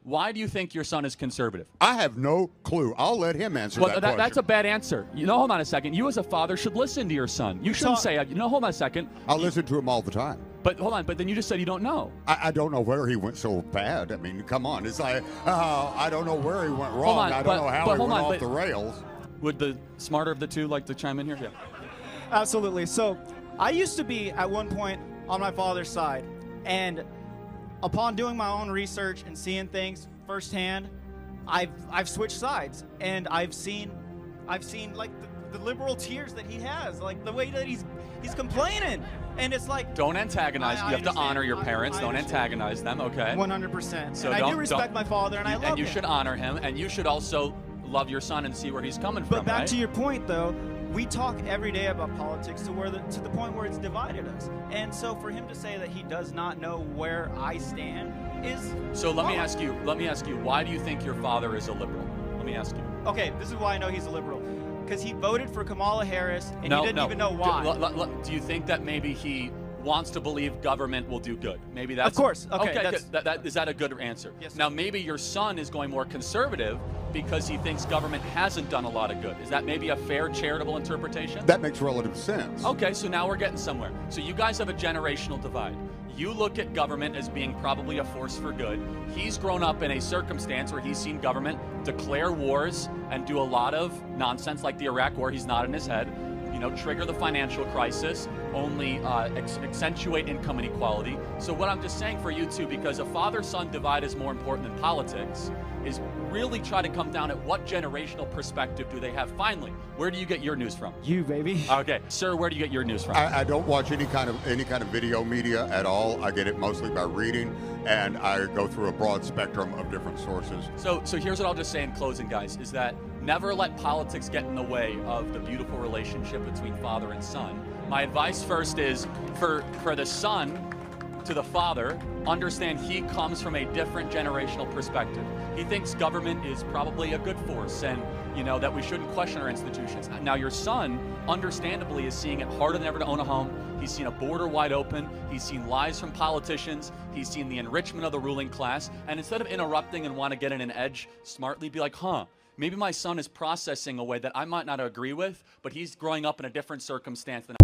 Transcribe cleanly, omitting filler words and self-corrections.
why do you think your son is conservative? I have no clue. I'll let him answer that question. That's a bad answer. Hold on a second. You as a father should listen to your son. You shouldn't say, hold on a second. I listen to him all the time. But hold on, but then you just said you don't know. I don't know where he went so bad. I mean, come on. It's like, I don't know where he went wrong. I don't know how he went off the rails. Would the smarter of the two like to chime in here? Yeah. Absolutely. So I used to be at one point on my father's side, and upon doing my own research and seeing things firsthand, I've switched sides, and I've seen like the liberal tears that he has, like the way that he's complaining, and it's like, don't antagonize. You have to honor your parents. Don't antagonize them. Okay. 100%. So I do respect my father, and I love him. And you should honor him, and you should also love your son and see where he's coming from. But back to your point, though. We talk every day about politics to the point where it's divided us. And so for him to say that he does not know where I stand is So let me ask you, why do you think your father is a liberal? Let me ask you. Okay, this is why I know he's a liberal. Because he voted for Kamala Harris, and he didn't even know why. Do you think that maybe he wants to believe government will do good? Maybe that's... Of course. Okay, is that a good answer? Yes, sir. Now, maybe your son is going more conservative because he thinks government hasn't done a lot of good. Is that maybe a fair, charitable interpretation? That makes relative sense. Okay, so now we're getting somewhere. So you guys have a generational divide. You look at government as being probably a force for good. He's grown up in a circumstance where he's seen government declare wars and do a lot of nonsense like the Iraq War. He's nodding his head. Trigger the financial crisis, only accentuate income inequality. So what I'm just saying for you two, because a father-son divide is more important than politics, is really try to come down at what generational perspective do they have. Finally, where do you get your news from? You, baby. Okay, sir, where do you get your news from? I don't watch any kind of video media at all. I get it mostly by reading, and I go through a broad spectrum of different sources. So here's what I'll just say in closing, guys, is that never let politics get in the way of the beautiful relationship between father and son. My advice first is for the son to the father, understand he comes from a different generational perspective. He thinks government is probably a good force and that we shouldn't question our institutions. Now your son, understandably, is seeing it harder than ever to own a home. He's seen a border wide open. He's seen lies from politicians. He's seen the enrichment of the ruling class. And instead of interrupting and want to get in an edge, smartly be like, maybe my son is processing a way that I might not agree with, but he's growing up in a different circumstance than